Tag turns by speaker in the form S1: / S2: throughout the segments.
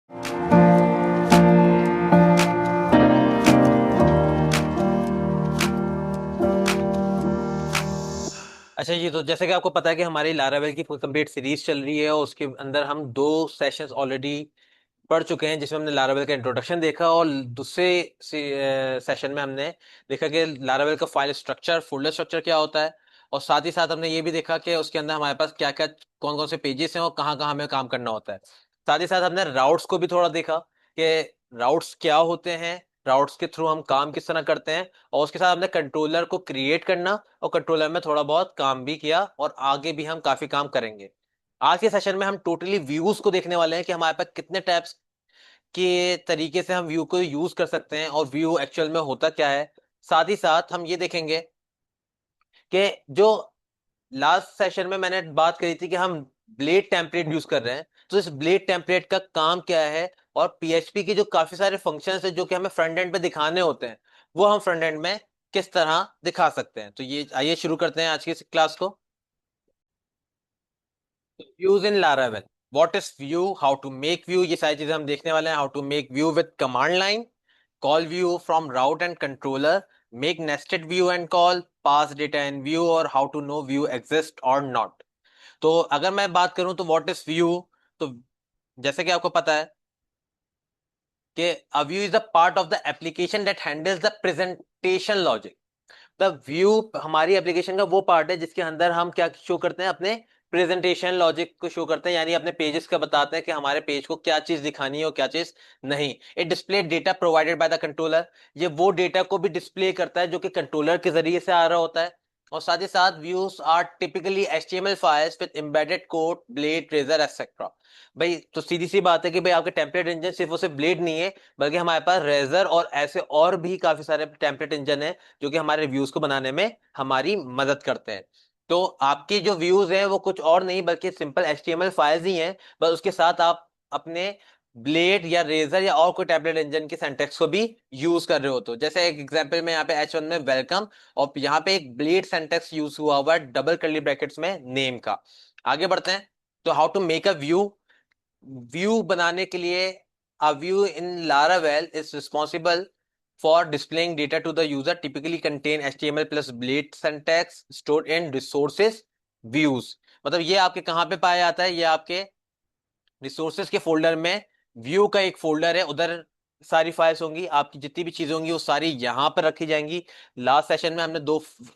S1: अच्छा जी, तो जैसे कि आपको पता है कि हमारी लारावेल की फुल कंप्लीट सीरीज चल रही है और उसके अंदर हम 2 सेशंस ऑलरेडी पढ़ चुके हैं, जिसमें हमने लारावेल का इंट्रोडक्शन देखा और दूसरे सेशन में हमने देखा कि लारावेल का फाइल स्ट्रक्चर, फोल्डर स्ट्रक्चर क्या होता है, और साथ ही साथ हमने ये भी देखा कि उसके अंदर हमारे पास क्या क्या, कौन कौन से पेजेस हैं और कहाँ कहाँ हमें काम करना होता है। साथ ही साथ हमने राउट्स को भी थोड़ा देखा कि राउट्स क्या होते हैं, राउट्स के थ्रू हम काम किस तरह करते हैं, और उसके साथ हमने कंट्रोलर को क्रिएट करना और कंट्रोलर में थोड़ा बहुत काम भी किया, और आगे भी हम काफी काम करेंगे। आज के सेशन में हम टोटली व्यूज को देखने वाले हैं कि हमारे पास कितने टैब्स के तरीके से हम व्यू को यूज कर सकते हैं और व्यू एक्चुअल में होता क्या है। साथ ही साथ हम ये देखेंगे कि जो लास्ट सेशन में मैंने बात करी थी कि हम ब्लेड टेम्पलेट यूज कर रहे हैं, तो इस ब्लेड टेम्पलेट का काम क्या है, और पीएचपी की जो काफी सारे फंक्शंस है जो कि हमें फ्रंट एंड पे दिखाने होते हैं, वो हम फ्रंट एंड में किस तरह दिखा सकते हैं। तो ये आइए शुरू करते हैं आज की क्लास को। Views in Laravel, what is view, how to make view, ये सारी चीजें हम देखने वाले हैं। How to make view with command line, call view from route and controller, make nested view and call, pass data in view, और how to know view exist और not. तो अगर मैं बात करूं तो व्हाट इज व्यू, तो जैसे कि आपको पता है कि a view is the part of the application that handles the presentation logic. The view हमारी एप्लीकेशन का वो पार्ट है जिसके अंदर हम क्या शो करते हैं, अपने प्रेजेंटेशन लॉजिक को शो करते हैं, यानी अपने पेजेस का बताते हैं कि हमारे पेज को क्या चीज दिखानी है और क्या चीज नहीं। It display data provided by the controller, ये वो डेटा को भी डिस्प्ले करता है जो कि कंट्रोलर के जरिए से आ रहा होता है। और साथ ही साथ views are typically HTML files with embedded code, blade, treasure etcetera. भाई तो सीधी सी बात है कि भाई आपके टेम्पलेट इंजन सिर्फ और सिर्फ ब्लेड नहीं है, बल्कि हमारे पास रेजर और ऐसे और भी काफी सारे टेम्पलेट इंजन है जो कि हमारे व्यूज को बनाने में हमारी मदद करते हैं। तो आपके जो व्यूज हैं वो कुछ और नहीं बल्कि सिंपल एचटीएमएल फाइल्स ही हैं, बस उसके साथ आप अपने ब्लेड या रेजर या और कोई टैबलेट इंजन के सिंटैक्स को भी यूज कर रहे हो। तो जैसे एक एग्जांपल में यहाँ पे H1 में वेलकम, और यहाँ पे एक ब्लेड सिंटैक्स यूज हुआ हुआ है डबल कर्ली ब्रैकेट्स में नेम का। आगे बढ़ते हैं। तो how to make a view, view बनाने के लिए a view in Laravel is responsible for displaying data to the user, typically contain HTML plus blade syntax stored in resources views। मतलब ये आपके कहाँ पे पाया जाता है, ये आपके रिसोर्सेज के फोल्डर में व्यू का एक फोल्डर है, उधर सारी फाइल्स होंगी, आपकी जितनी भी चीजें होंगी वो सारी यहाँ पर रखी जाएंगी। लास्ट सेशन में हमने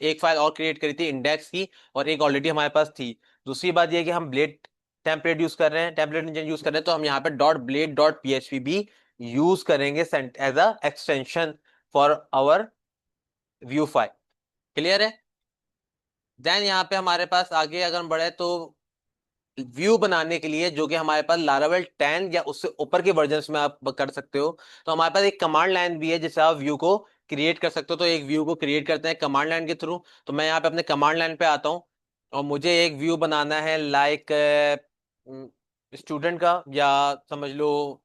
S1: एक फाइल और क्रिएट करी थी इंडेक्स की, और एक ऑलरेडी हमारे पास थी। दूसरी बात यह है कि हम ब्लेड टेम्पलेट यूज कर रहे हैं, टेम्पलेट इंजन यूज कर रहे हैं, तो हम यहाँ पे डॉट ब्लेड डॉट पीएचपी भी यूज करेंगे as a extension for our view file. Clear है? देन यहाँ पे हमारे पास आगे अगर हम बढ़े तो व्यू बनाने के लिए, जो कि हमारे पास लारावेल 10 या उससे ऊपर के वर्जन्स में आप कर सकते हो, तो हमारे पास एक कमांड लाइन भी है जिससे आप व्यू को क्रिएट कर सकते हो। तो एक व्यू को क्रिएट करते हैं कमांड लाइन के थ्रू। तो मैं यहाँ पे अपने कमांड लाइन पे आता हूँ और मुझे एक व्यू बनाना है लाइक स्टूडेंट का, या समझ लो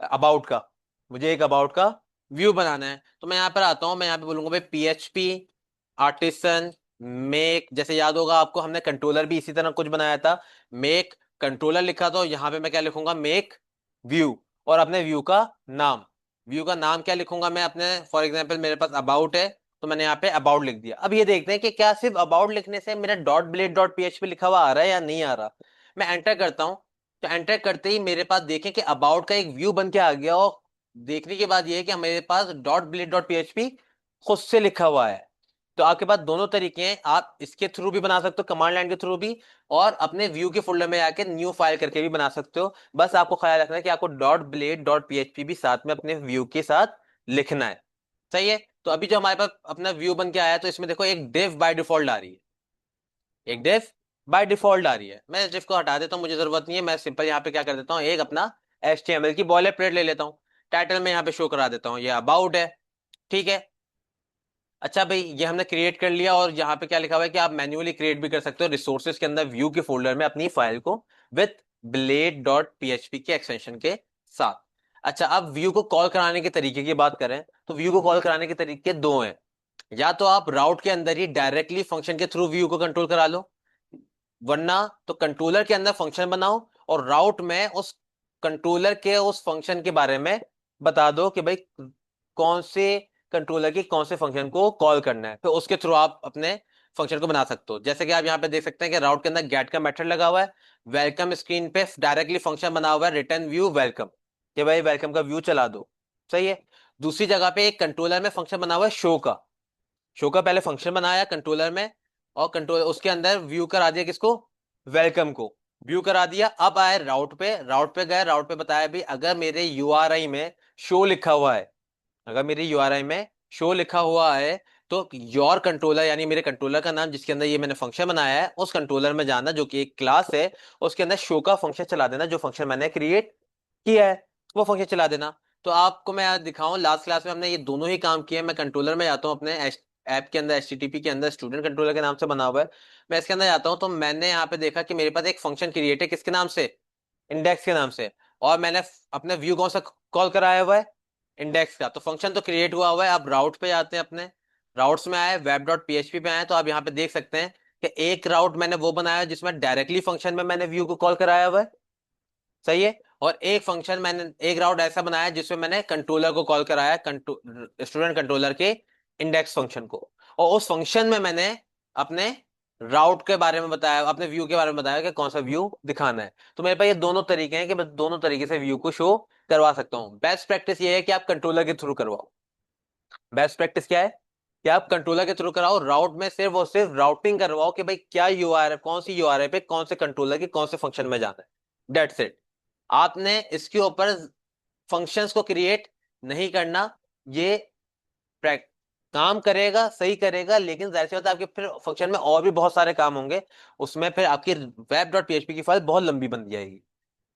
S1: अबाउट का। मुझे एक अबाउट का व्यू बनाना है, तो मैं यहाँ पर आता हूँ, मैं यहाँ पे बोलूंगा भाई पीएचपी आर्टिसन मेक, जैसे याद होगा आपको हमने कंट्रोलर भी इसी तरह कुछ बनाया था, मेक कंट्रोलर लिखा था, यहाँ पे मैं क्या लिखूंगा, मेक व्यू, और अपने व्यू का नाम, व्यू का नाम क्या लिखूंगा मैं अपने, फॉर एग्जांपल मेरे पास अबाउट है तो मैंने यहाँ पे अबाउट लिख दिया। अब ये देखते हैं कि क्या सिर्फ अबाउट लिखने से मेरा डॉट ब्लेड डॉट पीएचपी लिखा हुआ आ रहा है या नहीं आ रहा। मैं एंटर करता हूँ, तो एंटर करते ही मेरे पास देखें कि अबाउट का एक व्यू बन के आ गया, और देखने के बाद ये है कि मेरे पास डॉट ब्लेड डॉट पीएचपी खुद से लिखा हुआ है। तो आपके पास दोनों तरीके हैं, आप इसके थ्रू भी बना सकते हो, कमांड लाइन के थ्रू भी, और अपने व्यू के फोल्डर में आके न्यू फाइल करके भी बना सकते हो। बस आपको ख्याल रखना है कि आपको डॉट ब्लेड डॉट पीएचपी भी साथ में अपने व्यू के साथ लिखना है। सही है? तो अभी जो हमारे पास अपना व्यू बन के आया, तो इसमें देखो एक डिव बाय डिफॉल्ट आ रही है, एक डिव बाय डिफॉल्ट आ रही है। मैं इस डिव को हटा देता हूँ, मुझे जरूरत नहीं है। मैं सिंपल यहाँ पे क्या कर देता हूँ, एक अपना HTML की बॉयलर प्लेट ले लेता हूँ, टाइटल में यहाँ पे शो करा देता हूँ ये अबाउट है। ठीक है? अच्छा भाई, ये हमने क्रिएट कर लिया, और यहाँ पे क्या लिखा हुआ है कि आप मैन्युअली क्रिएट भी कर सकते हो रिसोर्सेज के अंदर व्यू के फोल्डर में अपनी फाइल को, विथ ब्लेड डॉट पीएचपी के एक्सटेंशन के साथ। अच्छा, अब व्यू को कॉल कराने के तरीके की बात करें तो व्यू को कॉल कराने के तरीके दो हैं। या तो आप राउट के अंदर ही डायरेक्टली फंक्शन के थ्रू व्यू को कंट्रोल करा लो, वरना तो कंट्रोलर के अंदर फंक्शन बनाओ और राउट में उस कंट्रोलर के उस फंक्शन के बारे में बता दो कि भाई कौन से कंट्रोलर की कौन से फंक्शन को कॉल करना है, फिर उसके थ्रू आप अपने फंक्शन को बना सकते हो। जैसे कि आप यहाँ पे देख सकते हैं कि राउट के अंदर गेट का मेथड लगा हुआ है, वेलकम स्क्रीन पे डायरेक्टली फंक्शन बना हुआ है रिटर्न व्यू वेलकम, कि भाई वेलकम का व्यू चला दो। सही है। दूसरी जगह पे एक कंट्रोलर में फंक्शन बना हुआ है शो का। शो का पहले फंक्शन बनाया कंट्रोलर में, और कंट्रोल उसके अंदर व्यू करा दिया किसको, वेलकम को व्यू करा दिया। अब आए राउट पे, राउट पे गए, राउट पे बताया भी अगर मेरे यूआरआई में शो लिखा हुआ है, अगर मेरी यूआरआई में शो लिखा हुआ है तो योर कंट्रोलर यानी मेरे कंट्रोलर का नाम जिसके अंदर ये मैंने फंक्शन बनाया है उस कंट्रोलर में जाना जो कि एक क्लास है, उसके अंदर शो का फंक्शन चला देना, जो फंक्शन मैंने क्रिएट किया है वो फंक्शन चला देना। तो आपको मैं आज दिखाऊं, लास्ट क्लास में हमने ये दोनों ही काम किए। मैं कंट्रोलर में जाता हूँ अपने ऐप के अंदर, HTTP के अंदर स्टूडेंट कंट्रोलर के नाम से बना हुआ है। मैं इसके अंदर जाता हूँ तो मैंने यहाँ पे देखा कि मेरे पास एक फंक्शन क्रिएट है किसके नाम से, इंडेक्स के नाम से, और मैंने अपने व्यू कौन सा कॉल कराया हुआ है, इंडेक्स का। तो फंक्शन तो क्रिएट हुआ हुआ है। अब राउट पे जाते हैं, अपने राउट्स में आए, वेब डॉट PHP पे आए, तो आप यहाँ पे देख सकते हैं कि एक राउट मैंने वो बनाया है जिसमें डायरेक्टली फंक्शन में मैंने व्यू को कॉल कराया हुआ है। सही है। और एक फंक्शन मैंने, एक राउट ऐसा बनाया जिसमें मैंने कंट्रोलर को कॉल कराया, स्टूडेंट कंट्रोलर के इंडेक्स फंक्शन को, और उस फंक्शन में मैंने अपने राउट के बारे में बताया, अपने व्यू के बारे में बताया कि कौन सा व्यू दिखाना है। तो मेरे पास ये दोनों तरीके हैं कि मैं दोनों तरीके से व्यू को शो करवा सकता हूँ। बेस्ट प्रैक्टिस ये है कि आप कंट्रोलर के थ्रू करवाओ। बेस्ट प्रैक्टिस क्या है कि आप कंट्रोलर के थ्रू कराओ, राउट में सिर्फ और सिर्फ राउटिंग करवाओ कि भाई क्या यूआरएल, कौन सी यूआरएल पे कौन से कंट्रोलर के कौन से फंक्शन में जाना है। That's it. आपने इसके ऊपर फंक्शंस को क्रिएट नहीं करना। ये प्रैक काम करेगा, सही करेगा, लेकिन जाहिर सी बात है आपके फिर फंक्शन में और भी बहुत सारे काम होंगे, उसमें फिर आपकी वेब डॉट PHP की फाइल बहुत लंबी बन जाएगी।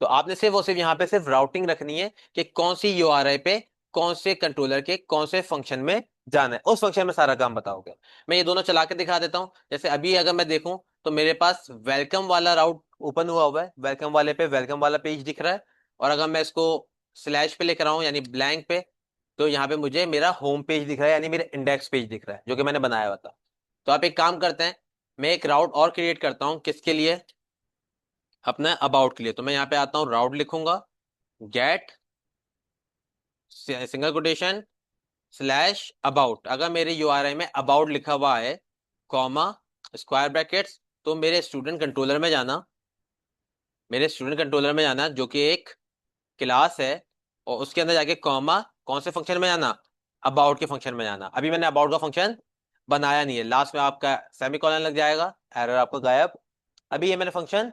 S1: तो आपने सिर्फ और सिर्फ यहाँ पे सिर्फ राउटिंग रखनी है कि कौन सी यूआरआई पे कौन से कंट्रोलर के कौन से फंक्शन में जाना है, उस फंक्शन में सारा काम बताओगे। मैं ये दोनों चला के दिखा देता हूँ। जैसे अभी अगर मैं देखूं तो मेरे पास वेलकम वाला राउट ओपन हुआ हुआ है, वेलकम वाले पे वेलकम वाला पेज दिख रहा है। और अगर मैं इसको स्लैश पे लेकर आऊं यानी ब्लैंक पे, तो यहाँ पे मुझे मेरा होम पेज दिख रहा है, यानी मेरा इंडेक्स पेज दिख रहा है जो कि मैंने बनाया हुआ था। तो आप एक काम करते हैं, मैं एक राउट और क्रिएट करता हूँ किसके लिए, अपना अबाउट के लिए। तो मैं यहाँ पे आता हूँ, राउट लिखूंगा, get single quotation slash about. अगर मेरे यूआरआई में अबाउट लिखा हुआ है, कॉमा, स्क्वायर ब्रैकेट्स, तो मेरे स्टूडेंट कंट्रोलर में जाना, मेरे स्टूडेंट कंट्रोलर में जाना जो कि एक क्लास है, और उसके अंदर जाके कॉमा, कौन से फंक्शन में जाना, अबाउट के फंक्शन में जाना। अभी मैंने अबाउट का फंक्शन बनाया नहीं है, लास्ट में आपका सेमीकोलन लग जाएगा, एरर आपका गायब। अभी ये मैंने फंक्शन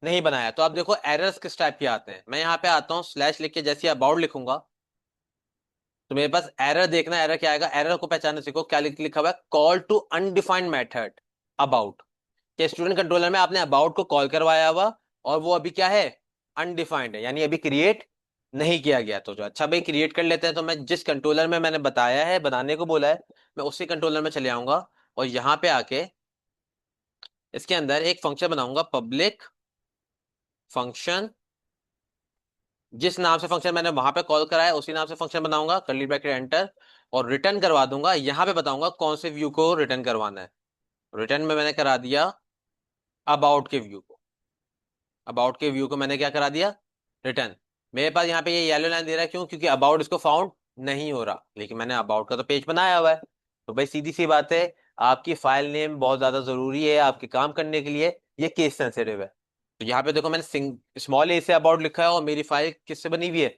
S1: नहीं बनाया। तो आप देखो एरर्स किस टाइप के आते हैं। मैं यहाँ पे आता हूँ, स्लैश लिख के जैसे अबाउट लिखूंगा तो मेरे पास एरर देखना, एरर क्या आएगा, एरर को पहचानना सीखो। क्या लिखा हुआ है, call to undefined method about, कि स्टूडेंट कंट्रोलर में आपने अबाउट को कॉल करवाया हुआ और वो अभी क्या है, अनडिफाइंड है, यानी अभी क्रिएट नहीं किया गया। तो जो अच्छा भाई क्रिएट कर लेते हैं, तो मैं जिस कंट्रोलर में मैंने बताया है, बनाने को बोला है, मैं उसी कंट्रोलर में चले आऊंगा और यहाँ पे आके इसके अंदर एक फंक्शन बनाऊंगा, पब्लिक फंक्शन, जिस नाम से फंक्शन मैंने वहां पे कॉल कराया उसी नाम से फंक्शन बनाऊंगा, कर्ली ब्रैकेट एंटर, और रिटर्न करवा दूंगा। यहाँ पे बताऊंगा कौन से व्यू को रिटर्न करवाना है। रिटर्न में मैंने करा दिया अबाउट के व्यू को, अबाउट के व्यू को मैंने क्या करा दिया, रिटर्न। मेरे पास यहाँ पे ये येलो लाइन दे रहा है, क्यों, क्योंकि अबाउट इसको फाउंड नहीं हो रहा, लेकिन मैंने अबाउट का तो पेज बनाया हुआ है। तो भाई सीधी सी बात है, आपकी फाइल नेम बहुत ज्यादा जरूरी है आपके काम करने के लिए, ये केस सेंसिटिव है। तो यहाँ पे देखो मैंने स्मॉल ए से अबाउट लिखा है और मेरी फाइल किससे बनी हुई है,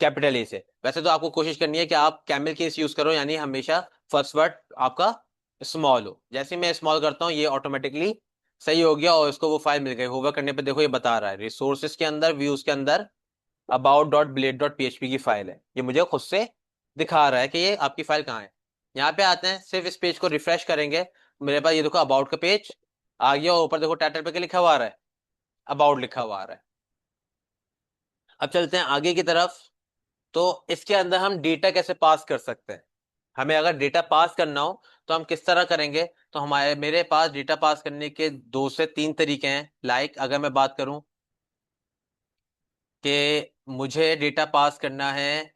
S1: कैपिटल ए से। वैसे तो आपको कोशिश करनी है कि आप कैमल केस यूज करो, यानी हमेशा फर्स्ट वर्ड आपका स्मॉल हो। जैसे ही मैं स्मॉल करता हूँ ये ऑटोमेटिकली सही हो गया और इसको वो फाइल मिल गई। होवर करने पे देखो ये बता रहा है रिसोर्सेज के अंदर, व्यूज के अंदर about dot blade dot PHP की फाइल है, ये मुझे खुद से दिखा रहा है कि ये आपकी फाइल कहाँ है। यहाँ पे आते हैं, सिर्फ इस पेज को रिफ्रेश करेंगे, मेरे पास ये देखो अबाउट का पेज आ गया, और ऊपर देखो टाइटल पे क्या लिखा हुआ आ रहा है, अबाउट लिखा हुआ आ रहा है। अब चलते हैं आगे की तरफ। तो इसके अंदर हम डेटा कैसे पास कर सकते हैं, हमें अगर डेटा पास करना हो तो हम किस तरह करेंगे। तो हमारे मेरे पास डेटा पास करने के 2 से 3 तरीके हैं। लाइक अगर मैं बात करूं कि मुझे डेटा पास करना है,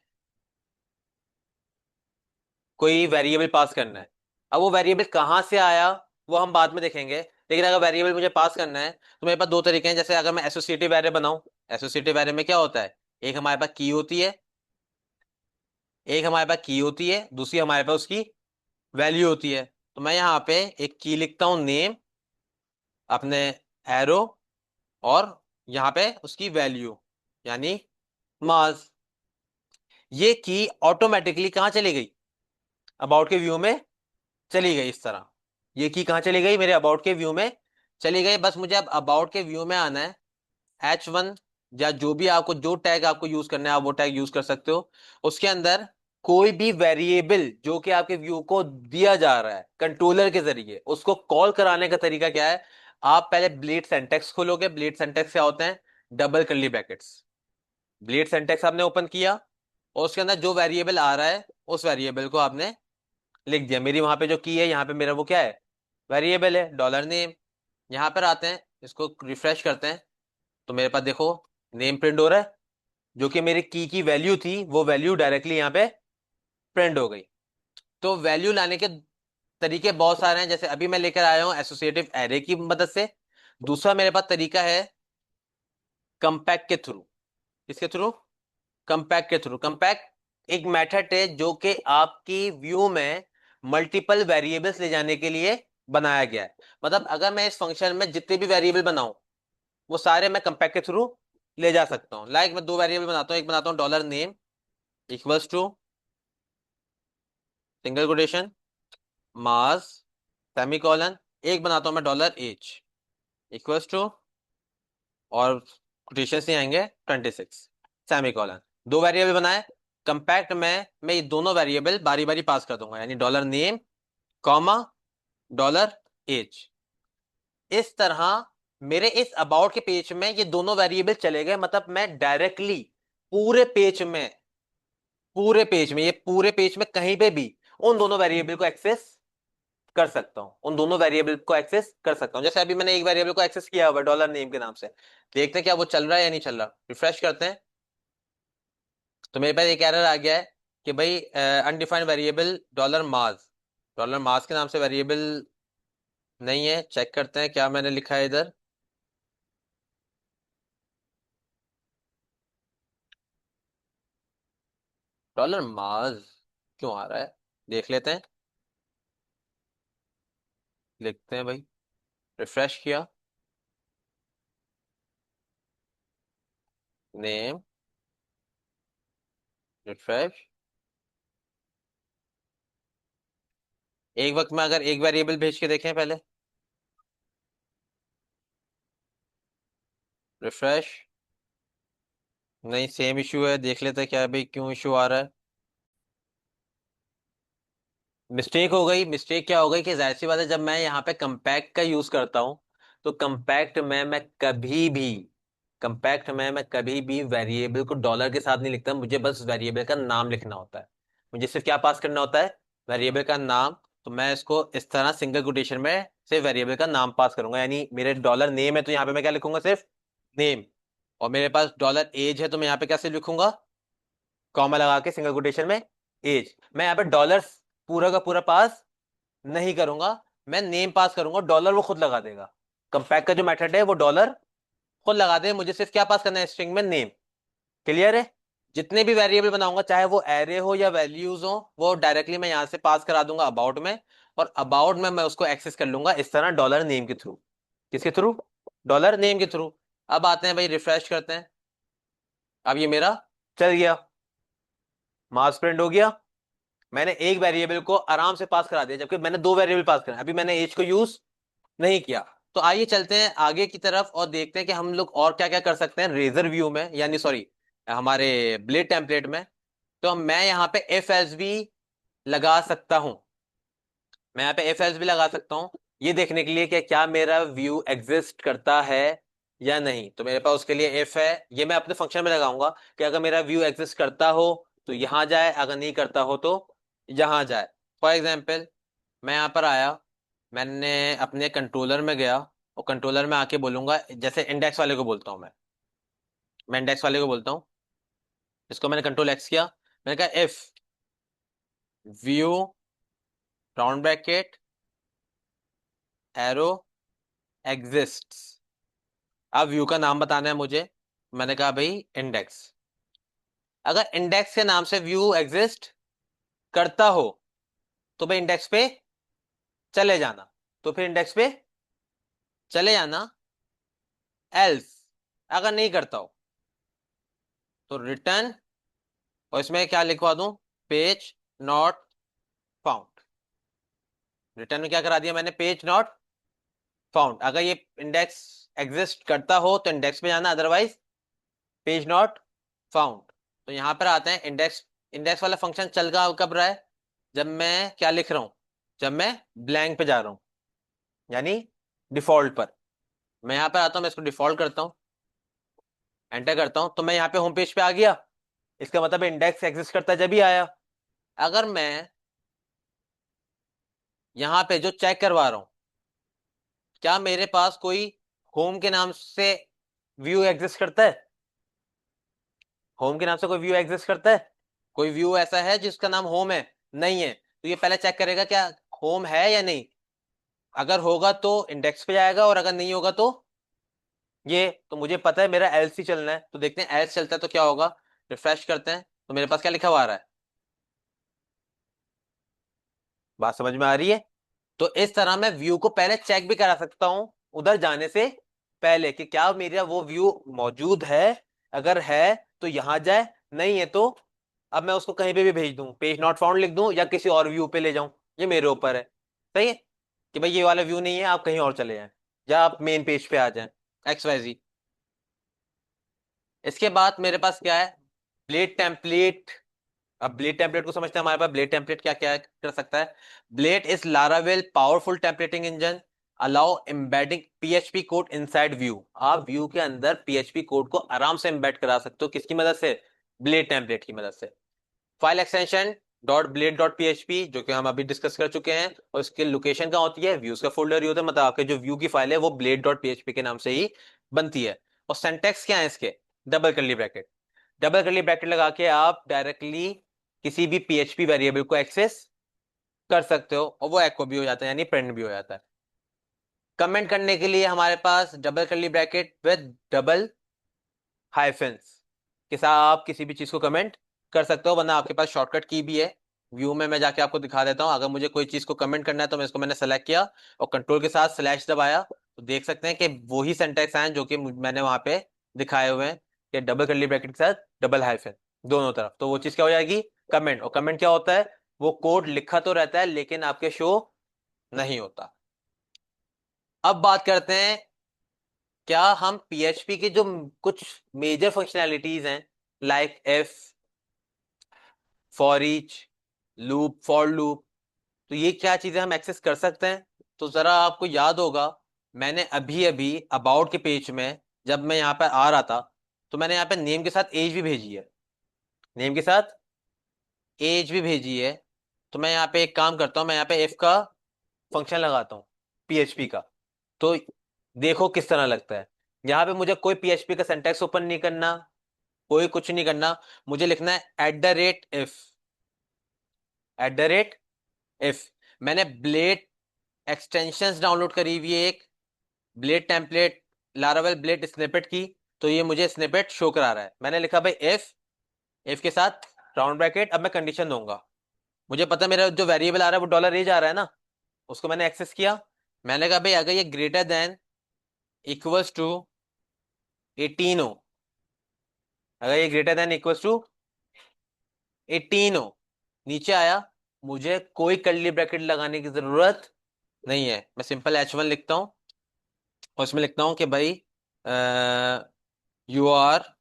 S1: कोई वेरिएबल पास करना है, अब वो वेरिएबल कहाँ से आया वो हम बाद में देखेंगे, लेकिन अगर वेरिएबल मुझे पास करना है तो मेरे पास 2 तरीके हैं। जैसे अगर मैं एसोसिएटिव एरे बनाऊं, एसोसिएटिव एरे में क्या होता है, एक हमारे पास की होती है, दूसरी हमारे पास उसकी वैल्यू होती है। तो मैं यहाँ पे एक की लिखता हूँ नेम, अपने एरो, और यहाँ पे उसकी वैल्यू यानी मास। ये की ऑटोमेटिकली कहाँ चली गई, अबाउट के व्यू में चली गई। इस तरह ये की कहाँ चली गई, मेरे अबाउट के व्यू में चली गई। बस मुझे अब अबाउट के व्यू में आना है। H1 या जो भी आपको, जो टैग आपको यूज करना है आप वो टैग यूज कर सकते हो। उसके अंदर कोई भी वेरिएबल जो कि आपके व्यू को दिया जा रहा है कंट्रोलर के जरिए, उसको कॉल कराने का तरीका क्या है, आप पहले ब्लेड सिंटैक्स खोलोगे। ब्लेड सिंटैक्स क्या होते हैं, double curly brackets. Blade syntax आपने ओपन किया और उसके अंदर जो वेरिएबल आ रहा है उस वेरिएबल को आपने लिख दिया। मेरी वहां पे जो की है, यहाँ पे मेरा वो क्या है, वेरिएबल है, डॉलर नेम। यहाँ पर आते हैं, इसको रिफ्रेश करते हैं, तो मेरे पास देखो नेम प्रिंट हो रहा है। जो कि मेरी की वैल्यू थी वो वैल्यू डायरेक्टली यहाँ पे प्रिंट हो गई। तो वैल्यू लाने के तरीके बहुत सारे हैं, जैसे अभी मैं लेकर आया हूँ एसोसिएटिव एरे की मदद से। दूसरा मेरे पास तरीका है कंपैक्ट के थ्रू। किसके थ्रू, कंपैक्ट के थ्रू। कंपैक्ट एक मेथड है जो कि आपकी व्यू में मल्टीपल वेरिएबल्स ले जाने के लिए बनाया गया है। मतलब अगर मैं इस फंक्शन में जितने भी वेरिएबल बनाऊं वो सारे मैं कंपैक्ट के थ्रू ले जा सकता हूं। लाइक मैं दो वेरिएबल बनाता हूं, एक बनाता हूं dollar name equals to single quotation mass semicolon, एक बनाता हूं मैं डॉलर एज इक्वल्स टू, और कोटेशन से आएंगे 26 सेमीकोलन। दो वेरिएबल बनाए। कंपैक्ट में मैं ये दोनों वेरिएबल बारी बारी पास कर दूंगा, यानी dollar name comma dollar age. इस तरह मेरे इस अबाउट के पेज में ये दोनों वेरिएबल चले गए। मतलब मैं डायरेक्टली पूरे पेज में, ये पूरे पेज में कहीं पे भी उन दोनों वेरिएबल को एक्सेस कर सकता हूं, जैसे अभी मैंने एक वेरिएबल को एक्सेस किया हुआ डॉलर नेम के नाम से। देखते हैं क्या वो चल रहा है या नहीं चल रहा। रिफ्रेश करते हैं तो मेरे पास एक एरर आ गया है कि भाई अनडिफाइंड वेरिएबल डॉलर मास के नाम से वेरिएबल नहीं है। चेक करते हैं क्या मैंने लिखा है इधर। डॉलर मास क्यों आ रहा है, देख लेते हैं, लिखते हैं भाई। रिफ्रेश किया, नेम, रिफ्रेश। एक वक्त में अगर एक वेरिएबल भेज के देखें पहले, रिफ्रेश, नहीं सेम इशू है। देख लेते हैं क्या है भाई, क्यों इशू आ रहा है। मिस्टेक हो गई। मिस्टेक क्या हो गई कि जाहिर सी बात है जब मैं यहाँ पे कंपैक्ट का यूज करता हूँ तो कंपैक्ट में मैं कभी भी वेरिएबल को डॉलर के साथ नहीं लिखता। मुझे बस वेरिएबल का नाम लिखना होता है। मुझे सिर्फ क्या पास करना होता है, वेरिएबल का नाम। तो मैं इसको इस तरह सिंगल कोटेशन में सिर्फ वेरिएबल का नाम पास करूंगा। यानी मेरे डॉलर नेम है तो यहाँ पे मैं क्या लिखूंगा, सिर्फ नेम। और मेरे पास डॉलर एज है तो मैं यहाँ पे कैसे लिखूंगा, कॉमा लगा के सिंगल कोटेशन में एज। मैं यहाँ पे डॉलर पूरा का पूरा पास नहीं करूंगा, मैं नेम पास करूंगा, डॉलर वो खुद लगा देगा। कंपैक्ट का जो मेथड है वो डॉलर खुद लगा दे, मुझे सिर्फ क्या पास करना है, स्ट्रिंग में नेम। क्लियर है। जितने भी वेरिएबल बनाऊंगा चाहे वो एरे हो या वैल्यूज हो, वो डायरेक्टली मैं यहां से पास करा दूंगा अबाउट में। और अबाउट में मैं उसको एक्सेस कर लूंगा इस तरह डॉलर नेम के थ्रू। किसके थ्रू, डॉलर नेम के थ्रू। अब आते हैं भाई, रिफ्रेश करते हैं। अब ये मेरा चल गया, मार्क्स प्रिंट हो गया। मैंने एक वेरिएबल को आराम से पास करा दिया, जबकि मैंने दो वेरिएबल पास करा, अभी मैंने एज को यूज नहीं किया। तो आइए चलते हैं आगे की तरफ और देखते हैं कि हम लोग और क्या क्या कर सकते हैं रेजर व्यू में, यानी सॉरी हमारे ब्लेड टेम्पलेट में। तो मैं यहाँ पे एफ एस बी लगा सकता हूँ। मैं यहाँ पे एफ एस बी लगा सकता हूँ ये देखने के लिए कि क्या मेरा व्यू एग्जिस्ट करता है या नहीं। तो मेरे पास उसके लिए एफ है, ये मैं अपने फंक्शन में लगाऊंगा कि अगर मेरा व्यू एग्जिस्ट करता हो तो यहाँ जाए, अगर नहीं करता हो तो यहाँ जाए। फॉर एग्जाम्पल मैं यहाँ पर आया, मैंने अपने कंट्रोलर में गया और कंट्रोलर में आके बोलूंगा, जैसे इंडेक्स वाले को बोलता हूँ मैं इंडेक्स वाले को बोलता हूँ, इसको मैंने कंट्रोल एक्स किया। मैंने कहा if view round bracket arrow exists. अब व्यू का नाम बताना है मुझे, मैंने कहा भाई इंडेक्स। अगर इंडेक्स के नाम से व्यू एग्जिस्ट करता हो तो भाई इंडेक्स पे चले जाना, तो फिर इंडेक्स पे चले जाना। एल्स अगर नहीं करता हो तो रिटर्न, और इसमें क्या लिखवा दूं, पेज नॉट फाउंड। रिटर्न में क्या करा दिया मैंने, पेज नॉट फाउंड। अगर ये इंडेक्स एग्जिस्ट करता हो तो इंडेक्स पे जाना, अदरवाइज पेज नॉट फाउंड। तो यहां पर आते हैं इंडेक्स। इंडेक्स वाला फंक्शन चल रहा कब रहा है, जब मैं क्या लिख रहा हूं, जब मैं ब्लैंक पे जा रहा हूं, यानी डिफॉल्ट पर। मैं यहां पर आता हूं, मैं इसको डिफॉल्ट करता हूं, एंटर करता हूं, तो मैं यहाँ पे होम पेज पे आ गया। इसका मतलब इंडेक्स एग्जिस्ट करता जब ही आया। अगर मैं यहाँ पे जो चेक करवा रहा हूं, क्या मेरे पास कोई होम के नाम से व्यू एग्जिस्ट करता है, होम के नाम से कोई व्यू एग्जिस्ट करता है, कोई व्यू ऐसा है जिसका नाम होम है, नहीं है। तो ये पहले चेक करेगा क्या होम है या नहीं। अगर होगा तो इंडेक्स पे जाएगा, और अगर नहीं होगा तो ये, तो मुझे पता है मेरा एल्स ही चलना है, तो देखते हैं एल्स चलता है तो क्या होगा। रिफ्रेश करते हैं तो मेरे पास क्या लिखा हुआ आ रहा है। बात समझ में आ रही है। तो इस तरह मैं व्यू को पहले चेक भी करा सकता हूं उधर जाने से पहले, कि क्या मेरा वो व्यू मौजूद है। अगर है तो यहां जाए, नहीं है तो अब मैं उसको कहीं पे भी भेज दूं, पेज नॉट फाउंड लिख दूं या किसी और व्यू पे ले जाऊं, ये मेरे ऊपर है। सही है कि भाई ये वाला व्यू नहीं है, आप कहीं और चले जाएं, या आप मेन पेज पे आ जाएं, एक्स वाई जी। इसके बाद मेरे पास क्या है, ब्लेड टेम्पलेट। अब ब्लेड टेम्पलेट को समझते हैं, हमारे पास ब्लेड टेम्पलेट क्या क्या कर सकता है। Blade is Laravel powerful templating engine, allow embedding PHP code inside view. आप व्यू के अंदर पीएचपी कोड को आराम से एम्बेड करा सकते हो, किसकी मदद से, ब्लेड टेम्पलेट की मदद से। File extension dot blade dot PHP, जो कि हम अभी डिस्कस कर चुके हैं, और इसकी लोकेशन कहाँ होती है, व्यूज का फोल्डर ही होता है, मतलब आपके जो व्यू की फाइल है वो ब्लेड डॉट पीएचपी के नाम से ही बनती है। और सिंटैक्स क्या है इसके, double curly bracket. Double curly bracket लगा के आप डायरेक्टली किसी भी पीएचपी वेरिएबल को एक्सेस कर सकते हो, और वो एको भी हो जाता है, यानी प्रिंट भी हो जाता है। कमेंट करने के लिए हमारे पास double curly bracket with double hyphens के साथ आप किसी भी चीज को कमेंट कर सकते हो, वरना आपके पास शॉर्टकट की भी है। व्यू में मैं जाके आपको दिखा देता हूँ। अगर मुझे कोई चीज को कमेंट करना है तो मैं इसको मैंने सेलेक्ट किया और कंट्रोल के साथ स्लैश दबाया, तो देख सकते हैं कि वही सिंटैक्स आए जो कि मैंने वहां पे दिखाए हुए हैं, कि डबल कर्ली ब्रैकेट के साथ डबल हाइफन दोनों तरफ, तो वो चीज क्या हो जाएगी, कमेंट। और कमेंट क्या होता है, वो कोड लिखा तो रहता है लेकिन आपके शो नहीं होता। अब बात करते हैं, क्या हम पीएचपी की जो कुछ मेजर फंक्शनैलिटीज हैं, like if, for each, loop, for loop, तो ये क्या चीजें हम एक्सेस कर सकते हैं। तो जरा आपको याद होगा, मैंने अभी अभी अबाउट के पेज में जब मैं यहाँ पर आ रहा था, तो मैंने यहाँ पे नेम के साथ एज भी भेजी है, नेम के साथ एज भी भेजी है। तो मैं यहाँ पे एक काम करता हूँ, मैं यहाँ पे इफ का फंक्शन लगाता हूँ पीएचपी का, तो देखो किस तरह लगता है। यहाँ पे मुझे कोई पीएचपी का सिंटैक्स ओपन नहीं करना, कोई कुछ नहीं करना, मुझे लिखना है @if, @if। मैंने ब्लेड एक्सटेंशंस डाउनलोड करी हुई है, एक blade template, Laravel blade snippet की, तो ये मुझे स्निपेट शो करा रहा है। मैंने लिखा भाई इफ, इफ के साथ राउंड ब्रैकेट, अब मैं कंडीशन दूंगा। मुझे पता है मेरा जो वेरिएबल आ रहा है वो $a आ रहा है ना, उसको मैंने एक्सेस किया। मैंने कहा भाई अगर ये ग्रेटर देन इक्वल्स टू 18 हो, अगर ये ग्रेटर देन इक्वल्स टू 18 हो, नीचे आया, मुझे कोई कर्ली ब्रैकेट लगाने की जरूरत नहीं है। मैं सिंपल H1 लिखता हूँ, और उसमें लिखता हूँ कि भाई यू आर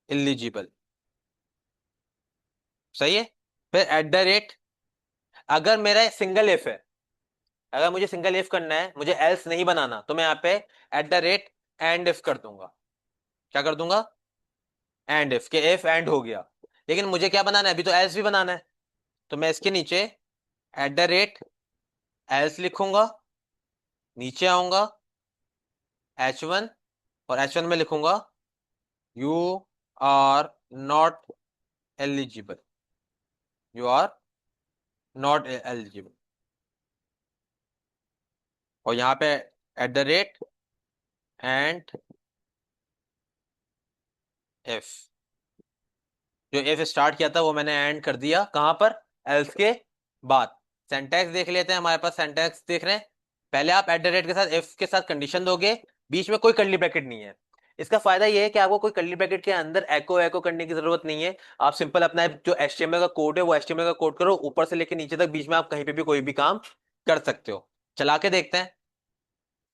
S1: इलिजिबल। सही है। फिर अगर मेरा सिंगल इफ है, अगर मुझे सिंगल इफ करना है, मुझे एल्स नहीं बनाना, तो मैं यहाँ पे एंड इफ कर दूंगा। क्या कर दूंगा, एंड इफ, के इफ एंड हो गया, लेकिन मुझे क्या बनाना है, अभी तो एल्स भी बनाना है। तो मैं इसके नीचे एल्स लिखूंगा, नीचे आऊंगा H1, और H1 में लिखूंगा you are not eligible, you are not eligible. और यहाँ पे at the rate end if, जो इफ स्टार्ट किया था वो मैंने एंड कर दिया कहां पर, एल्स के बाद। सिंटैक्स देख लेते हैं, हमारे पास सिंटैक्स देख रहे हैं। पहले आप एट द रेट के साथ इफ के साथ कंडीशन दोगे, बीच में कोई कर्ली ब्रैकेट नहीं है। इसका फायदा ये है कि आपको कोई कर्ली ब्रैकेट के अंदर एको एको करने की जरूरत नहीं है। आप सिंपल अपना जो HTML का कोड है वो HTML का कोड करो, ऊपर से लेकर नीचे तक, बीच में आप कहीं पे भी कोई भी काम कर सकते हो। चला के देखते हैं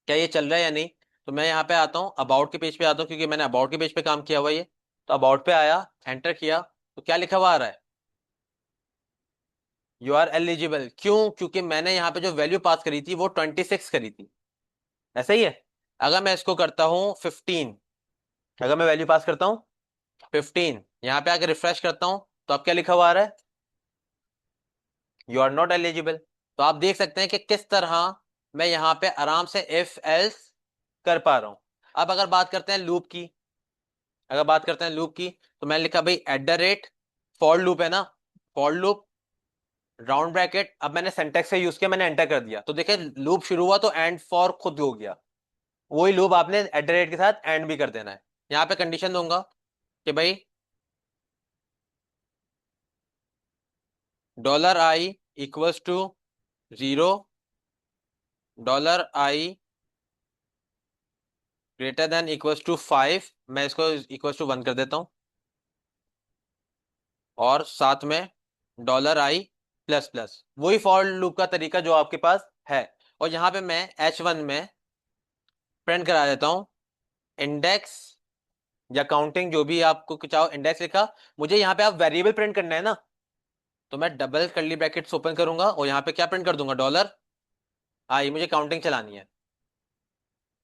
S1: क्या ये चल रहा है या नहीं। तो मैं यहाँ पे आता हूँ, अबाउट के पेज पे आता हूँ, क्योंकि मैंने अबाउट के पेज पे काम किया हुआ है ये। तो अबाउट पे आया, एंटर किया, तो क्या लिखा हुआ आ रहा है, यू आर एलिजिबल। क्यों? क्योंकि मैंने यहाँ पे जो वैल्यू पास करी थी वो 26 करी थी, ऐसा ही है। अगर मैं इसको करता हूँ 15, अगर मैं वैल्यू पास करता हूँ 15, यहाँ पे आके रिफ्रेश करता हूँ, तो अब क्या लिखा हुआ आ रहा है, यू आर नॉट एलिजिबल। तो आप देख सकते हैं कि किस तरह मैं यहाँ पे आराम से इफ एल्स कर पा रहा हूँ। अब अगर बात करते हैं लूप की, अगर बात करते हैं लूप की, तो मैंने लिखा भाई eight the rate, for loop है ना, फॉर लूप राउंड ब्रैकेट। अब मैंने सिंटैक्स से यूज किया, मैंने एंटर कर दिया, तो देखिए लूप शुरू हुआ तो एंड फॉर खुद हो गया। वही लूप आपने एट द रेट के साथ एंड भी कर देना है। यहाँ पे कंडीशन दूंगा कि भाई $i equals to 0, $i greater than equals to 5, मैं इसको इक्वल्स टू 1 कर देता हूँ, और साथ में $i प्लस प्लस, वही फॉर लूप का तरीका जो आपके पास है। और यहाँ पे मैं H1 में प्रिंट करा देता हूँ इंडेक्स या काउंटिंग, जो भी आपको चाहो, इंडेक्स लिखा। मुझे यहाँ पे आप वेरिएबल प्रिंट करना है ना, तो मैं डबल कर्ली ब्रैकेट्स ओपन करूंगा और यहाँ पे क्या प्रिंट कर दूंगा, $i। मुझे काउंटिंग चलानी है,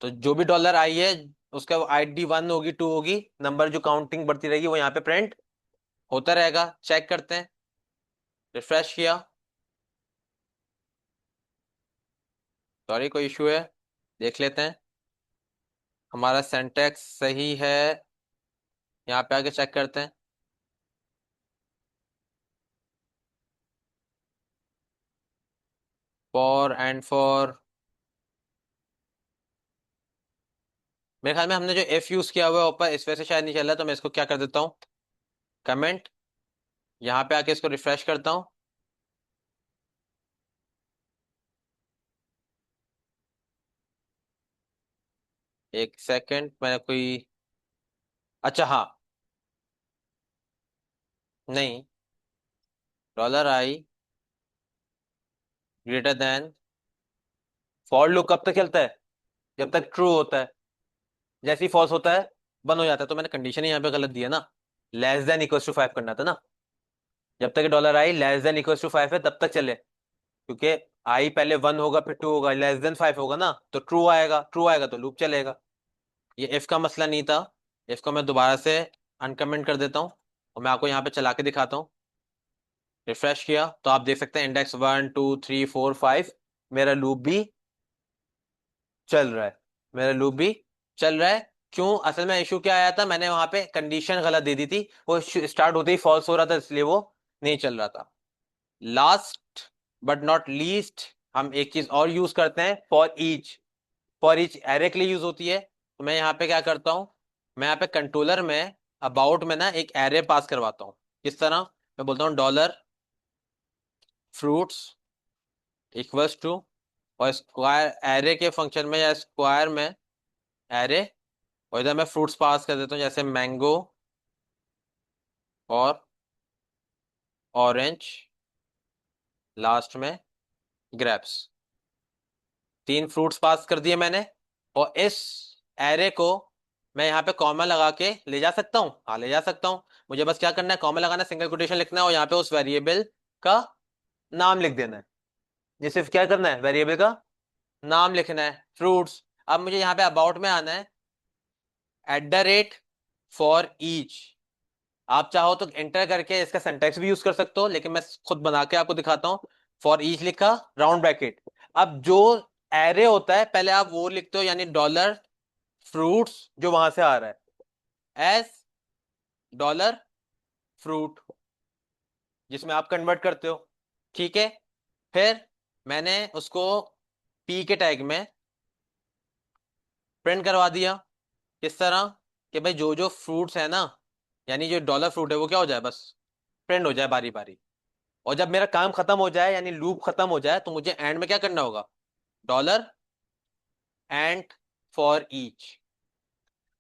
S1: तो जो भी $i है उसका ID 1 होगी, 2 होगी, नंबर जो काउंटिंग बढ़ती रहेगी वो यहाँ पे प्रिंट होता रहेगा। चेक करते हैं, रिफ्रेश किया, सॉरी कोई इशू है, देख लेते हैं। हमारा सिंटैक्स सही है, यहाँ पे आके चेक करते हैं। फॉर एंड फॉर, मेरे ख्याल में हमने जो इफ यूज किया हुआ है ऊपर, इस वजह से शायद नहीं चल रहा, तो मैं इसको क्या कर देता हूँ, कमेंट, यहाँ पे आके इसको रिफ्रेश करता हूँ। एक सेकंड, मैंने कोई, अच्छा हाँ, नहीं, $i greater then, for loop कब तक चलता है, जब तक ट्रू होता है। जैसे ही फॉल्स होता है बंद हो जाता है। तो मैंने कंडीशन ही यहाँ पे गलत दिया ना, लेस देन इक्वल्स टू 5 करना था ना। जब तक $i less than equals to 5 है तब तक चले, क्योंकि आई पहले 1 होगा फिर 2 होगा, लेस देन 5 होगा ना, तो ट्रू आएगा, ट्रू आएगा तो लूप चलेगा। ये इफ का मसला नहीं था। इफ को मैं दोबारा से अनकमेंट कर देता हूँ और मैं आपको यहाँ पे चला के दिखाता हूँ। रिफ्रेश किया तो आप देख सकते हैं इंडेक्स 1 2 3 4 5, मेरा लूप भी चल रहा है, मेरा लूप भी चल रहा है। क्यों? असल में इशू क्या आया था, मैंने वहां पे कंडीशन गलत दे दी थी, वो स्टार्ट होते ही फॉल्स हो रहा था, इसलिए वो नहीं चल रहा था। लास्ट बट नॉट लीस्ट, हम एक चीज और यूज करते हैं, for each. For each array के लिए यूज होती है। तो मैं यहाँ पे क्या करता हूँ, मैं यहाँ पे कंट्रोलर में अबाउट में ना एक एरे पास करवाता हूँ। किस तरह? मैं बोलता हूँ $fruits इक्वल्स टू, और स्क्वायर एरे के फंक्शन में या स्क्वायर में एरे, और इधर मैं फ्रूट्स पास कर देता हूँ, जैसे मैंगो और ऑरेंज, लास्ट में ग्रेप्स। 3 फ्रूट्स पास कर दिए मैंने। और इस एरे को मैं यहाँ पे कॉमा लगा के ले जा सकता हूँ, हाँ ले जा सकता हूँ। मुझे बस क्या करना है, कॉमा लगाना, सिंगल कोटेशन लिखना है, और यहाँ पे उस वेरिएबल का नाम लिख देना है। ये सिर्फ क्या करना है, वेरिएबल का नाम लिखना है, फ्रूट्स। अब मुझे यहाँ पे अबाउट में आना है, eight the rate for each. आप चाहो तो एंटर करके इसका सिंटैक्स भी यूज कर सकते हो, लेकिन मैं खुद बना के आपको दिखाता हूँ। फॉर ईच लिखा, राउंड ब्रैकेट। अब जो एरे होता है पहले आप वो लिखते हो, यानी $fruits जो वहां से आ रहा है, एस $fruit, जिसमें आप कन्वर्ट करते हो, ठीक है। फिर मैंने उसको पी के टैग में प्रिंट करवा दिया। किस तरह? कि भाई जो जो फ्रूट्स है ना, यानी जो डॉलर फ्रूट है वो क्या हो जाए, बस प्रिंट हो जाए बारी बारी। और जब मेरा काम खत्म हो जाए यानी लूप खत्म हो जाए तो मुझे एंड में क्या करना होगा, डॉलर एंड फॉर ईच।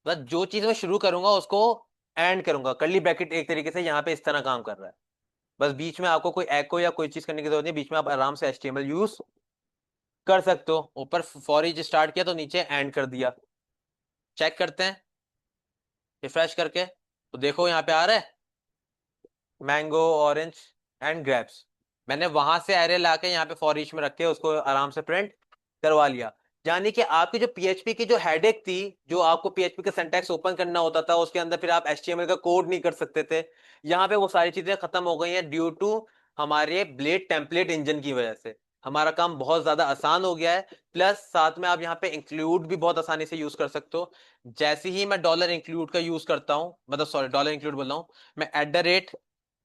S1: बस जो चीज मैं शुरू करूंगा उसको एंड करूंगा, कर्ली ब्रैकेट एक तरीके से यहाँ पे इस तरह काम कर रहा है। बस बीच में आपको कोई एको या कोई चीज करने की जरूरत नहीं, बीच में आप आराम से HTML यूज कर सकते हो। ऊपर फॉर ईच स्टार्ट किया तो नीचे एंड कर दिया। चेक करते हैं रिफ्रेश करके, तो देखो यहाँ पे आ रहा है मैंगो ऑरेंज एंड ग्रेप्स। मैंने वहां से एरे लाके यहाँ पे फॉर ईच में रख के उसको आराम से प्रिंट करवा लिया। यानी कि आपकी जो पीएचपी की जो हेडेक थी, जो आपको पीएचपी का सिंटैक्स ओपन करना होता था, उसके अंदर फिर आप HTML का कोड नहीं कर सकते थे, यहाँ पे वो सारी चीजें खत्म हो गई हैं ड्यू टू हमारे ब्लेड टेम्पलेट इंजन की वजह से। हमारा काम बहुत ज्यादा आसान हो गया है। प्लस साथ में आप यहाँ पे इंक्लूड भी बहुत आसानी से यूज कर सकते हो। जैसे ही मैं डॉलर इंक्लूड का यूज करता हूँ, मतलब सॉरी डॉलर इंक्लूड बोल रहा हूँ, मैं @,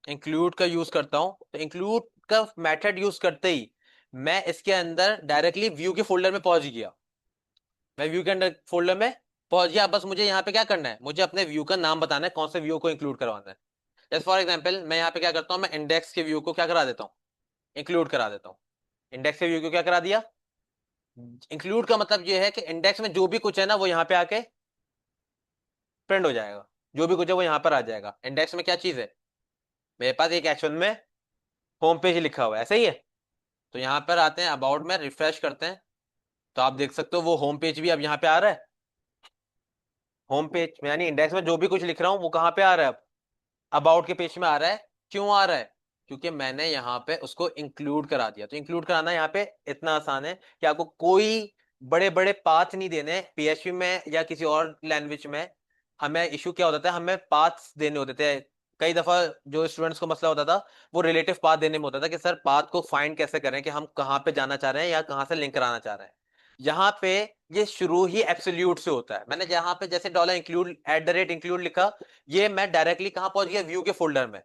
S1: इंक्लूड का यूज करता हूं, तो इंक्लूड का मेथड यूज करते ही मैं इसके अंदर डायरेक्टली व्यू के फोल्डर में पहुंच गया। मैं व्यू के अंदर फोल्डर में पहुंच गया। बस मुझे यहाँ पे क्या करना है, मुझे अपने व्यू का नाम बताना है कौन से व्यू को इंक्लूड करवाना है। जैसे फॉर एग्जांपल मैं यहाँ पे क्या करता हूँ, मैं इंडेक्स के व्यू को क्या करा देता हूँ, इंक्लूड करा देता हूँ। इंडेक्स के व्यू को क्या करा दिया, इंक्लूड का मतलब ये है कि इंडेक्स में जो भी कुछ है ना वो यहाँ पे आके प्रिंट हो जाएगा। जो भी कुछ है वो यहाँ पर आ जाएगा। इंडेक्स में क्या चीज है, मेरे पास एक H1 में होम पेज लिखा हुआ है, ऐसा ही है। तो यहाँ पर आते हैं अबाउट में, रिफ्रेश करते हैं, तो आप देख सकते हो वो होम पेज भी अब यहाँ पे आ रहा है। होम पेज में यानी इंडेक्स में जो भी कुछ लिख रहा हूँ वो कहाँ पे आ रहा है, अब अबाउट के पेज में आ रहा है। क्यों आ रहा है, क्योंकि मैंने यहाँ पे उसको इंक्लूड करा दिया। तो इंक्लूड कराना यहाँ पे इतना आसान है कि आपको कोई बड़े बड़े पाथ नहीं देने। PHP में या किसी और लैंग्वेज में हमें इशू क्या होता था, हमें पाथ्स देने होते थे। कई दफा जो स्टूडेंट्स को मसला होता था वो रिलेटिव पाथ देने में होता था कि सर पाथ को फाइंड कैसे करें कि हम कहाँ पे जाना चाह रहे हैं या कहाँ से लिंक कराना चाह रहे हैं। यहाँ पे ये शुरू ही एब्सोल्यूट से होता है। मैंने जहाँ पे जैसे डॉलर इंक्लूड @include लिखा, ये मैं डायरेक्टली कहाँ पहुंच गया, व्यू के फोल्डर में।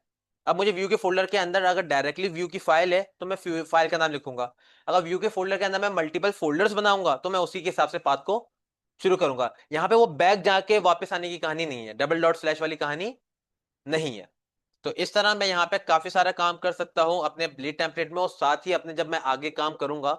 S1: अब मुझे व्यू के फोल्डर के अंदर अगर डायरेक्टली व्यू की फाइल है तो मैं फाइल का नाम लिखूंगा। अगर व्यू के फोल्डर के अंदर मैं मल्टीपल फोल्डर्स बनाऊंगा तो मैं उसी के हिसाब से पाथ को शुरू करूंगा। यहाँ पे वो बैक जाके वापस आने की कहानी नहीं है, डबल डॉट स्लैश वाली कहानी नहीं है। तो इस तरह मैं यहाँ पे काफी सारा काम कर सकता हूँ अपने ब्लीड टेम्पलेट में। और साथ ही अपने जब मैं आगे काम करूंगा,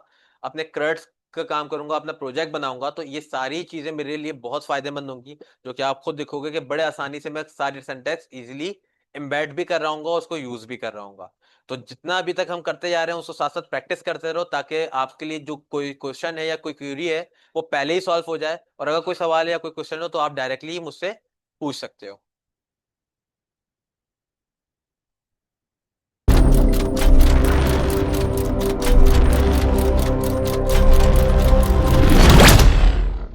S1: अपने क्रड्स का काम करूंगा, अपना प्रोजेक्ट बनाऊंगा, तो ये सारी चीजें मेरे लिए बहुत फायदेमंद होंगी। जो कि आप खुद देखोगे कि बड़े आसानी से मैं सारी सिंटैक्स इजीली एम्बेड भी कर रहा हूँ, उसको यूज भी कर रहा हूँ। तो जितना अभी तक हम करते जा रहे हैं उसको साथ साथ प्रैक्टिस करते रहो, ताकि आपके लिए जो कोई क्वेश्चन है या कोई क्वेरी है वो पहले ही सॉल्व हो जाए। और अगर कोई सवाल है या कोई क्वेश्चन हो तो आप डायरेक्टली मुझसे पूछ सकते हो।